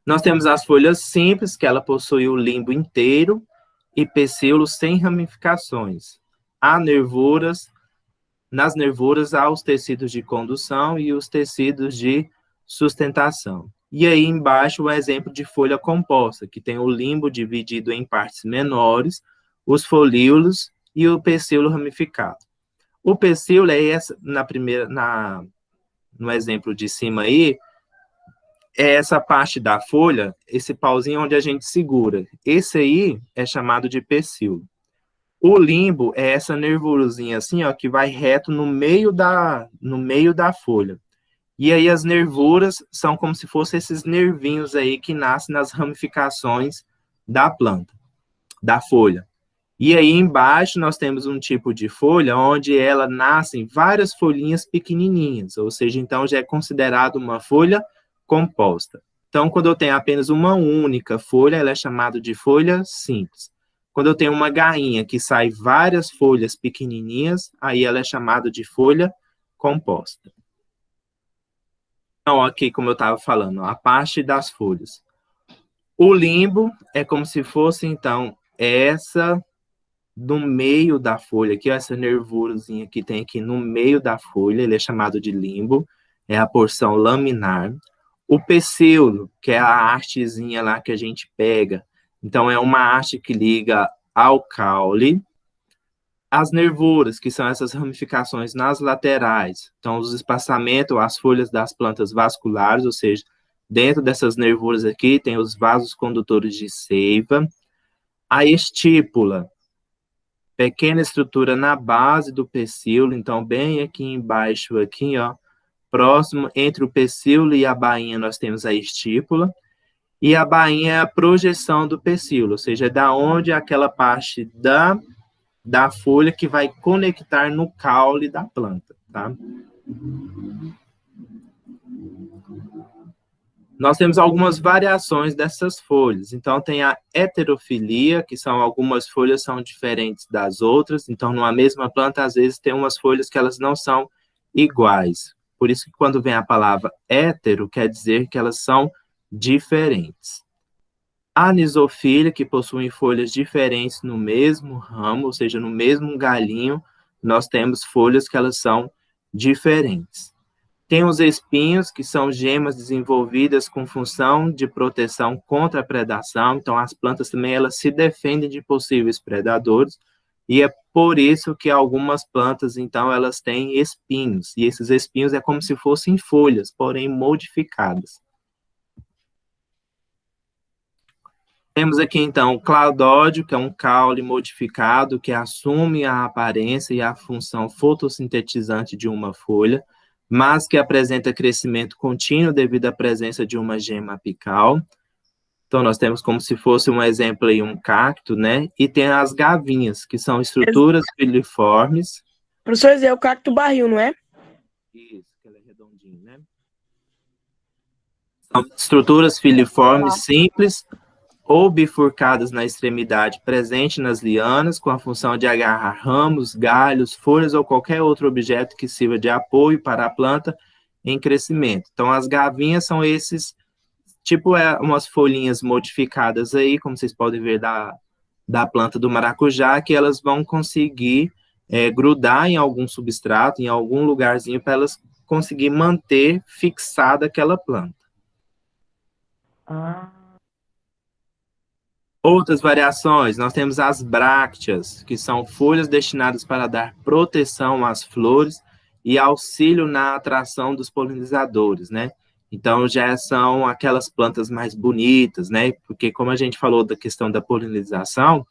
Nós temos as folhas simples, que ela possui o limbo inteiro, e pecíolo sem ramificações. Há nervuras, nas nervuras há os tecidos de condução e os tecidos de sustentação. E aí embaixo o exemplo de folha composta, que tem o limbo dividido em partes menores, os folíolos e o pecíolo ramificado. O pecíolo é essa, no exemplo de cima aí, é essa parte da folha, esse pauzinho onde a gente segura. Esse aí é chamado de pecíolo. O limbo é essa nervurozinha assim, ó, que vai reto no meio da folha. E aí as nervuras são como se fossem esses nervinhos aí que nascem nas ramificações da planta, da folha. E aí embaixo nós temos um tipo de folha onde ela nasce em várias folhinhas pequenininhas, ou seja, então já é considerado uma folha composta. Então, quando eu tenho apenas uma única folha, ela é chamada de folha simples. Quando eu tenho uma gainha que sai várias folhas pequenininhas, aí ela é chamada de folha composta. Então, aqui, como eu estava falando, a parte das folhas. O limbo é como se fosse, então, essa no meio da folha, aqui, ó, essa nervurazinha que tem aqui no meio da folha, ele é chamado de limbo, é a porção laminar. O pecíolo, que é a hastezinha lá que a gente pega, então é uma haste que liga ao caule. As nervuras, que são essas ramificações nas laterais, então os espaçamentos, as folhas das plantas vasculares, ou seja, dentro dessas nervuras aqui tem os vasos condutores de seiva. A estípula, pequena estrutura na base do pecíolo, então bem aqui embaixo, aqui, ó, próximo entre o pecíolo e a bainha, nós temos a estípula. E a bainha é a projeção do pecíolo, ou seja, é da onde aquela parte da folha que vai conectar no caule da planta, tá? Nós temos algumas variações dessas folhas. Então, tem a heterofilia, que são algumas folhas são diferentes das outras. Então, numa mesma planta, às vezes, tem umas folhas que elas não são iguais. Por isso que quando vem a palavra hétero, quer dizer que elas são diferentes. Anisofilia, que possuem folhas diferentes no mesmo ramo, ou seja, no mesmo galinho, nós temos folhas que elas são diferentes. Tem os espinhos, que são gemas desenvolvidas com função de proteção contra a predação. Então, as plantas também elas se defendem de possíveis predadores. E é por isso que algumas plantas, então, elas têm espinhos. E esses espinhos é como se fossem folhas, porém modificadas. Temos aqui, então, o claudódio, que é um caule modificado, que assume a aparência e a função fotossintetizante de uma folha, mas que apresenta crescimento contínuo devido à presença de uma gema apical. Então, nós temos como se fosse um exemplo aí, um cacto, né? E tem as gavinhas, que são estruturas filiformes. Professor, esse é o cacto barril, não é? Isso, que ele é redondinho, né? São estruturas filiformes simples ou bifurcadas na extremidade, presente nas lianas, com a função de agarrar ramos, galhos, folhas ou qualquer outro objeto que sirva de apoio para a planta em crescimento. Então, as gavinhas são esses, tipo, umas folhinhas modificadas aí, como vocês podem ver da planta do maracujá, que elas vão conseguir grudar em algum substrato, em algum lugarzinho, para elas conseguir manter fixada aquela planta. Outras variações, nós temos as brácteas, que são folhas destinadas para dar proteção às flores e auxílio na atração dos polinizadores, né? Então, já são aquelas plantas mais bonitas, né? Porque, como a gente falou da questão da polinização,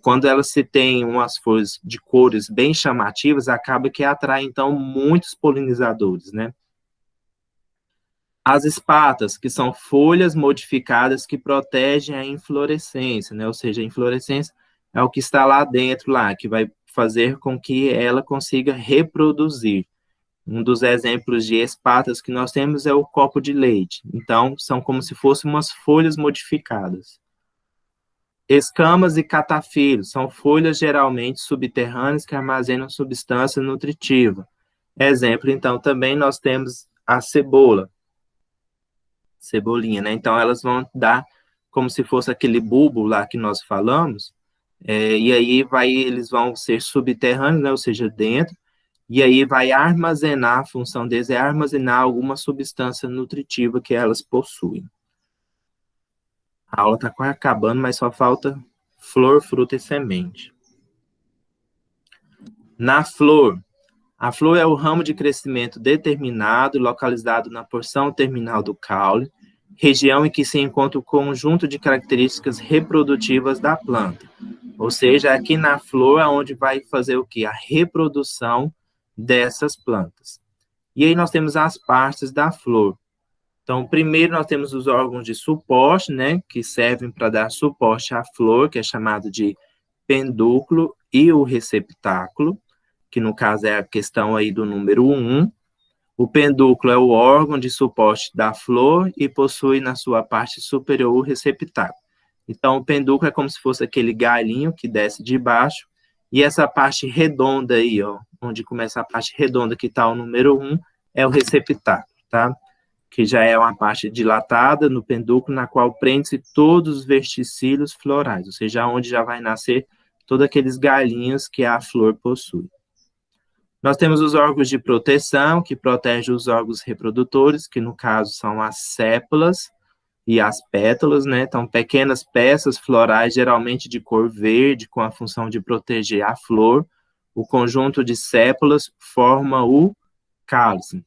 quando elas se têm umas folhas de cores bem chamativas, acaba que atrai, então, muitos polinizadores, né? As espatas, que são folhas modificadas que protegem a inflorescência, né? Ou seja, a inflorescência é o que está lá dentro, lá, que vai fazer com que ela consiga reproduzir. Um dos exemplos de espatas que nós temos é o copo de leite. Então, são como se fossem umas folhas modificadas. Escamas e catafilhos são folhas geralmente subterrâneas que armazenam substância nutritiva. Exemplo, então, também nós temos a cebolinha, né? Então, elas vão dar como se fosse aquele bulbo lá que nós falamos, e aí eles vão ser subterrâneos, né? Ou seja, dentro, e aí vai armazenar, a função deles é armazenar alguma substância nutritiva que elas possuem. A aula está quase acabando, mas só falta flor, fruta e semente. Na flor, a flor é o ramo de crescimento determinado, localizado na porção terminal do caule, região em que se encontra o conjunto de características reprodutivas da planta. Ou seja, aqui na flor é onde vai fazer o quê? A reprodução dessas plantas. E aí nós temos as partes da flor. Então, primeiro nós temos os órgãos de suporte, né, que servem para dar suporte à flor, que é chamado de pedúnculo, e o receptáculo, que no caso é a questão aí do número 1. O pedúnculo é o órgão de suporte da flor e possui na sua parte superior o receptáculo. Então, o pedúnculo é como se fosse aquele galinho que desce de baixo, e essa parte redonda aí, ó, onde começa a parte redonda que está o número 1, é o receptáculo, tá? Que já é uma parte dilatada no pedúnculo, na qual prende-se todos os vesticílios florais, ou seja, onde já vai nascer todos aqueles galinhos que a flor possui. Nós temos os órgãos de proteção, que protegem os órgãos reprodutores, que no caso são as sépalas e as pétalas, né? Então, pequenas peças florais, geralmente de cor verde, com a função de proteger a flor. O conjunto de sépalas forma o cálice.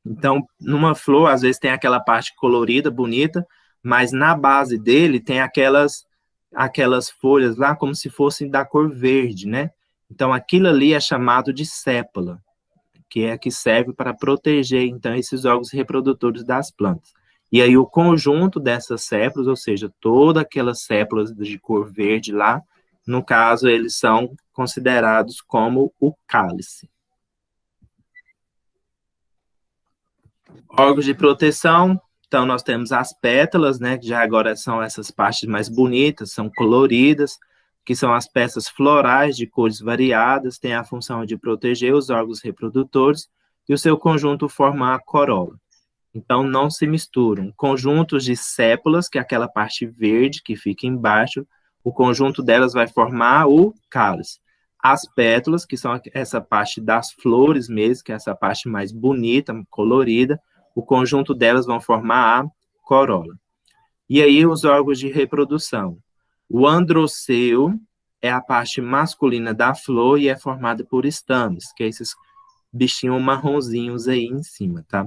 Então, numa flor, às vezes tem aquela parte colorida, bonita, mas na base dele tem aquelas folhas lá como se fossem da cor verde, né? Então, aquilo ali é chamado de sépala, que é que serve para proteger, então, esses órgãos reprodutores das plantas. E aí o conjunto dessas sépulas, ou seja, todas aquelas sépulas de cor verde lá, no caso, eles são considerados como o cálice. Órgãos de proteção, então nós temos as pétalas, né, que já agora são essas partes mais bonitas, são coloridas, que são as peças florais de cores variadas, têm a função de proteger os órgãos reprodutores e o seu conjunto forma a corola. Então, não se misturam. Conjuntos de sépulas, que é aquela parte verde que fica embaixo, o conjunto delas vai formar o cálice. As pétalas, que são essa parte das flores mesmo, que é essa parte mais bonita, colorida, o conjunto delas vão formar a corola. E aí, os órgãos de reprodução. O androceu é a parte masculina da flor e é formada por estames, que é esses bichinhos marronzinhos aí em cima, tá?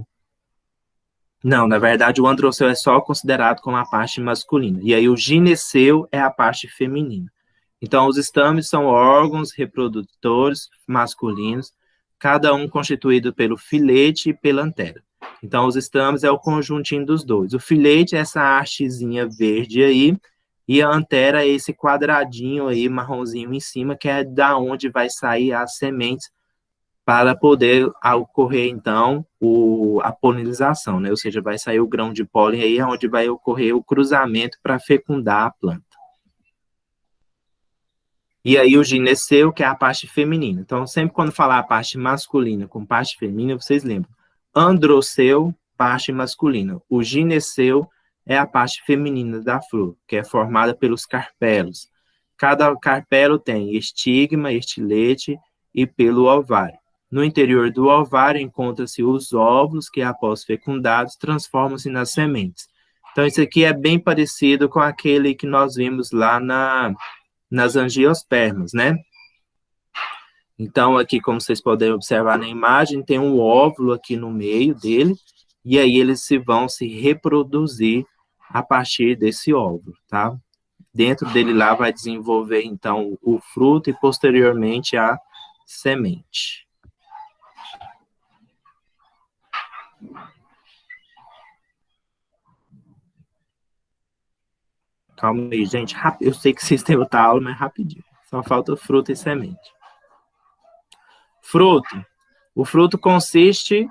Não, na verdade, o androceu é só considerado como a parte masculina. E aí, o gineceu é a parte feminina. Então, os estames são órgãos reprodutores masculinos, cada um constituído pelo filete e pela antera. Então, os estames é o conjuntinho dos dois. O filete é essa hastezinha verde aí, e a antera é esse quadradinho aí, marronzinho em cima, que é da onde vai sair as sementes para poder ocorrer, então, a polinização, né? Ou seja, vai sair o grão de pólen aí, onde vai ocorrer o cruzamento para fecundar a planta. E aí o gineceu, que é a parte feminina. Então, sempre quando falar a parte masculina com parte feminina, vocês lembram. Androceu, parte masculina. O gineceu é a parte feminina da flor, que é formada pelos carpelos. Cada carpelo tem estigma, estilete e pelo ovário. No interior do ovário encontra-se os óvulos que, após fecundados, transformam-se nas sementes. Então, isso aqui é bem parecido com aquele que nós vimos lá nas angiospermas, né? Então, aqui, como vocês podem observar na imagem, tem um óvulo aqui no meio dele, e aí eles vão se reproduzir a partir desse óvulo, tá? Dentro dele lá vai desenvolver, então, o fruto e, posteriormente, a semente. Calma aí, gente. Eu sei que vocês têm outra aula, mas rapidinho. Só falta fruto e semente. Fruto. O fruto consiste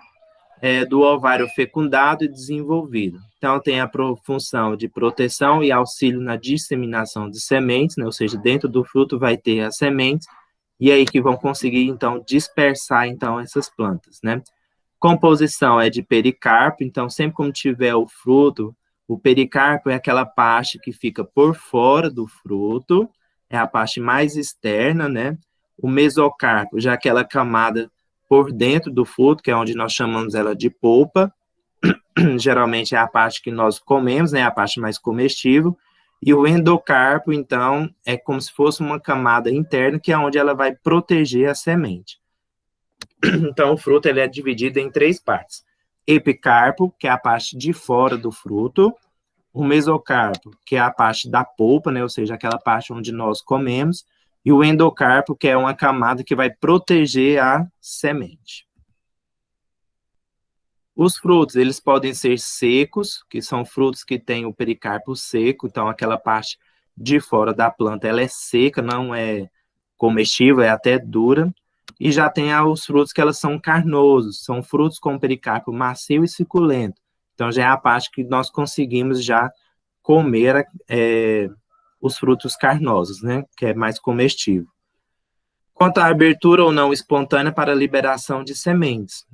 do ovário fecundado e desenvolvido. Então, tem a função de proteção e auxílio na disseminação de sementes, né? Ou seja, dentro do fruto vai ter as sementes, e aí que vão conseguir, então, dispersar, então, essas plantas, né? Composição é de pericarpo, então, sempre como tiver o fruto, o pericarpo é aquela parte que fica por fora do fruto, é a parte mais externa, né? O mesocarpo, já aquela camada por dentro do fruto, que é onde nós chamamos ela de polpa, geralmente é a parte que nós comemos, né? A parte mais comestível. E o endocarpo, então, é como se fosse uma camada interna, que é onde ela vai proteger a semente. Então, o fruto ele é dividido em 3 partes. Epicarpo, que é a parte de fora do fruto. O mesocarpo, que é a parte da polpa, né? Ou seja, aquela parte onde nós comemos. E o endocarpo, que é uma camada que vai proteger a semente. Os frutos, eles podem ser secos, que são frutos que têm o pericarpo seco, então aquela parte de fora da planta, ela é seca, não é comestível, é até dura. E já tem os frutos que elas são carnosos, são frutos com pericarpo macio e suculento. Então já é a parte que nós conseguimos já comer os frutos carnosos, né, que é mais comestível. Quanto à abertura ou não espontânea para a liberação de sementes.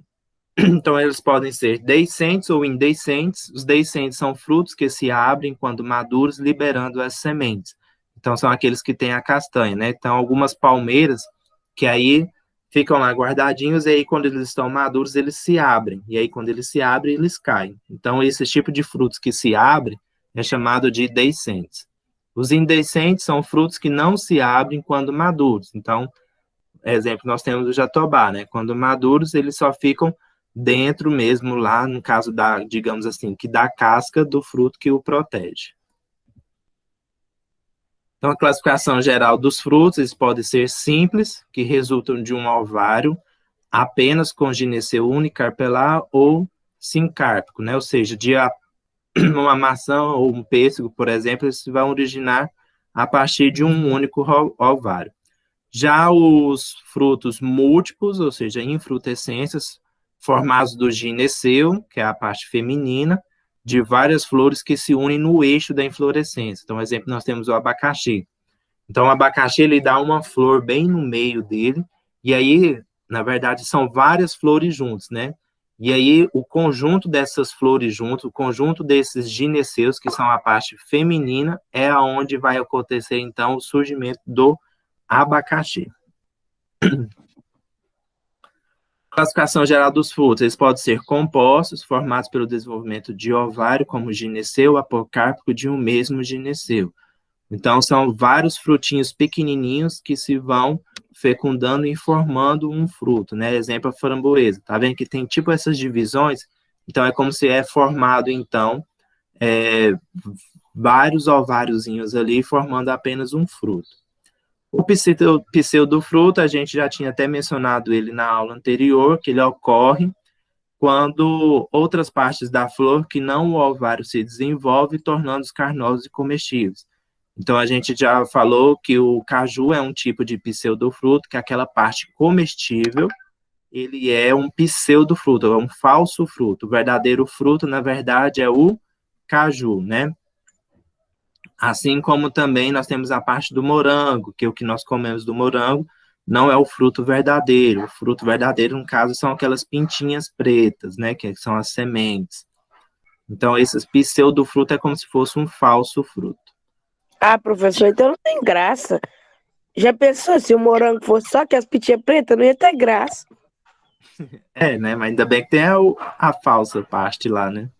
Então, eles podem ser deiscentes ou indeiscentes. Os deiscentes são frutos que se abrem quando maduros, liberando as sementes. Então, são aqueles que têm a castanha, né? Então, algumas palmeiras que aí ficam lá guardadinhos, e aí, quando eles estão maduros, eles se abrem. E aí, quando eles se abrem, eles caem. Então, esse tipo de frutos que se abrem é chamado de deiscentes. Os indeiscentes são frutos que não se abrem quando maduros. Então, exemplo, nós temos o jatobá, né? Quando maduros, eles só ficam dentro mesmo lá, no caso da, digamos assim, que da casca do fruto que o protege. Então, a classificação geral dos frutos, eles podem ser simples, que resultam de um ovário, apenas com gineceu unicarpelar ou sincárpico, né? Ou seja, uma maçã ou um pêssego, por exemplo, eles vão originar a partir de um único ovário. Já os frutos múltiplos, ou seja, infrutescências, formados do gineceu, que é a parte feminina, de várias flores que se unem no eixo da inflorescência. Então, exemplo, nós temos o abacaxi. Então, o abacaxi, ele dá uma flor bem no meio dele, e aí, na verdade, são várias flores juntas, né? E aí, o conjunto dessas flores juntos, o conjunto desses gineceus, que são a parte feminina, é aonde vai acontecer, então, o surgimento do abacaxi. Classificação geral dos frutos, eles podem ser compostos, formados pelo desenvolvimento de ovário, como gineceu, apocárpico, de um mesmo gineceu. Então, são vários frutinhos pequenininhos que se vão fecundando e formando um fruto, né? Exemplo, a framboesa. Tá vendo que tem tipo essas divisões? Então, é como se é formado, então, vários ováriozinhos ali, formando apenas um fruto. O pseudofruto, a gente já tinha até mencionado ele na aula anterior, que ele ocorre quando outras partes da flor que não o ovário se desenvolve, tornando-os carnosos e comestíveis. Então, a gente já falou que o caju é um tipo de pseudofruto, que aquela parte comestível, ele é um pseudofruto, é um falso fruto. O verdadeiro fruto, na verdade, é o caju, né? Assim como também nós temos a parte do morango, que o que nós comemos do morango não é o fruto verdadeiro. O fruto verdadeiro, no caso, são aquelas pintinhas pretas, né, que são as sementes. Então, esses pseudofruto é como se fosse um falso fruto. Ah, professor, então não tem graça. Já pensou se o morango fosse só que as pintinhas pretas, não ia ter graça. É, né, mas ainda bem que tem a falsa parte lá, né?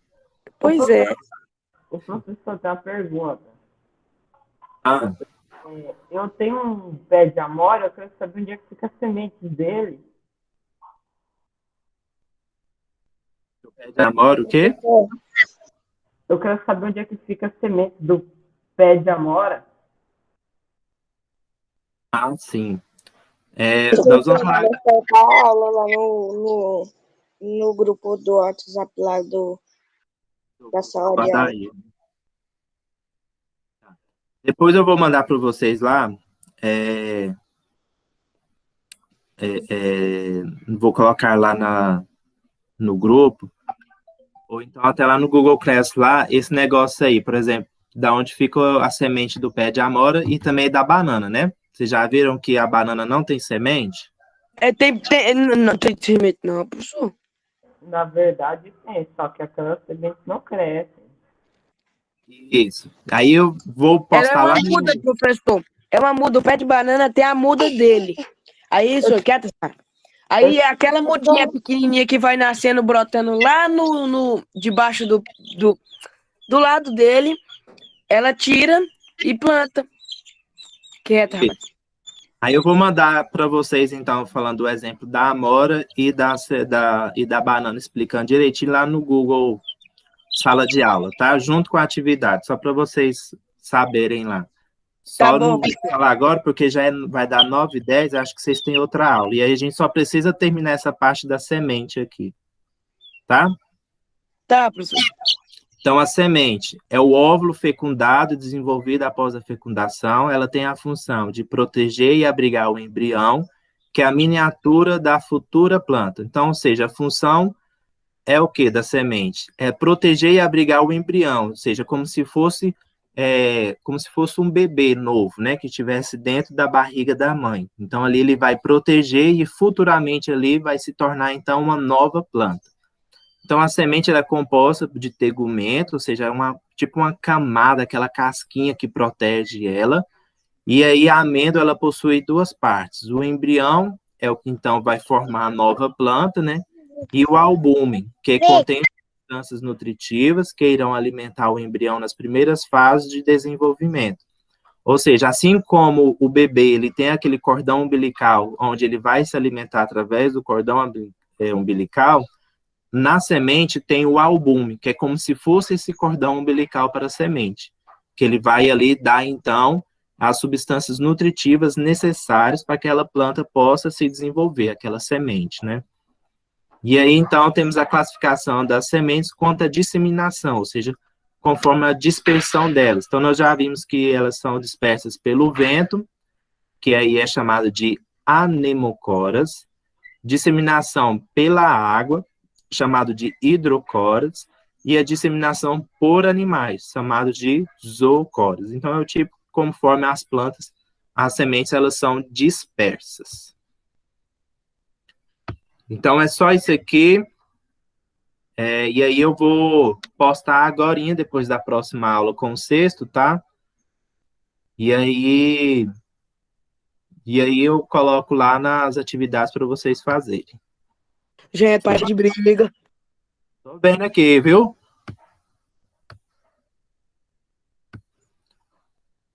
Pois é. O professor tem uma pergunta. Ah, Eu tenho um pé de amora, eu quero saber onde é que fica a semente dele. namora o quê? Eu quero saber onde é que fica a semente do pé de amora. Ah, sim. Nós vamos falar... Colocar a aula lá no grupo do WhatsApp lá da sala de aula. Depois eu vou mandar para vocês lá. Vou colocar lá no grupo, ou então até lá no Google Class lá, esse negócio aí, por exemplo, da onde fica a semente do pé de amora e também da banana, né? Vocês já viram que a banana não tem semente? Não tem semente não, professor. Na verdade, tem, só que aquelas sementes não crescem. Isso. Aí eu vou postar Ela é lá uma muda, professor. É uma muda. O pé de banana tem a muda dele. Aí, senhor, quieta, sabe? Aí aquela mudinha pequenininha que vai nascendo, brotando lá debaixo do lado dele, ela tira e planta. Quieta, rapaz. Aí eu vou mandar para vocês, então, falando o exemplo da amora e da banana, explicando direitinho lá no Google Sala de Aula, tá? Junto com a atividade, só para vocês saberem lá. Só Tá bom. não vou falar agora, porque já vai dar 9h10, acho que vocês têm outra aula. E aí a gente só precisa terminar essa parte da semente aqui, tá? Tá, professor. Então, a semente é o óvulo fecundado e desenvolvido após a fecundação. Ela tem a função de proteger e abrigar o embrião, que é a miniatura da futura planta. Então, ou seja, a função é o que da semente? É proteger e abrigar o embrião, ou seja, como se fosse um bebê novo, né, que estivesse dentro da barriga da mãe. Então, ali ele vai proteger e futuramente ali vai se tornar, então, uma nova planta. Então, a semente ela é composta de tegumento, ou seja, tipo uma camada, aquela casquinha que protege ela. E aí, a amêndoa ela possui duas partes. O embrião é o que, então, vai formar a nova planta, né? E o albúmen, que contém substâncias nutritivas que irão alimentar o embrião nas primeiras fases de desenvolvimento. Ou seja, assim como o bebê ele tem aquele cordão umbilical, onde ele vai se alimentar através do cordão umbilical, na semente tem o albume, que é como se fosse esse cordão umbilical para a semente, que ele vai ali dar, então, as substâncias nutritivas necessárias para que aquela planta possa se desenvolver, aquela semente, né? E aí, então, temos a classificação das sementes quanto à disseminação, ou seja, conforme a dispersão delas. Então, nós já vimos que elas são dispersas pelo vento, que aí é chamado de anemocoras, disseminação pela água, chamado de hidrocoras, e a disseminação por animais, chamado de zoocoras. Então, é o tipo, conforme as plantas, as sementes, elas são dispersas. Então, é só isso aqui. E aí eu vou postar agorinha, depois da próxima aula com o sexto, tá? E aí eu coloco lá nas atividades para vocês fazerem. Já é parte de briga. Tô vendo aqui, viu?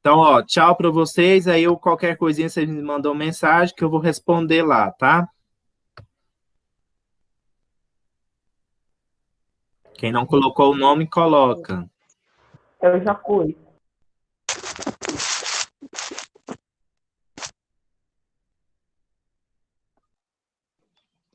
Então, ó, tchau para vocês. Aí qualquer coisinha vocês me mandam mensagem que eu vou responder lá, tá? Quem não colocou o nome, coloca. Eu já fui.